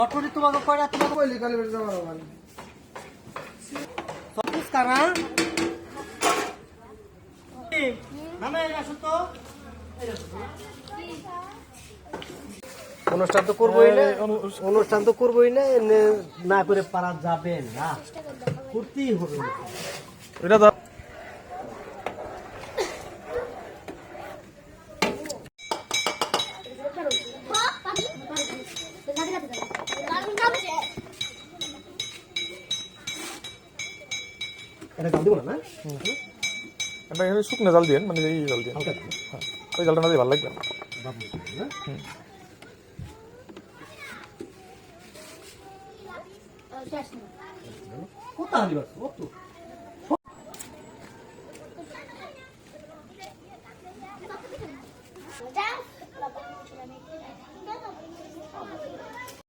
অটোরি তোমাকে কয়টা তোমাকে কইলি কালি বের যাবার মানে সবুজ কানা নামে আসো তো অনুষ্ঠান তো করবই না অনুষ্ঠান তো করবই না না করে পারা যাবে না করতেই হবে এটা দাও এটা গাল দিব না এটা এখানে শুকনো জাল দিন মানে এই জাল দিন হ্যাঁ ওই জালটা না দিয়ে ভালো লাগবে না কোথায় দিবা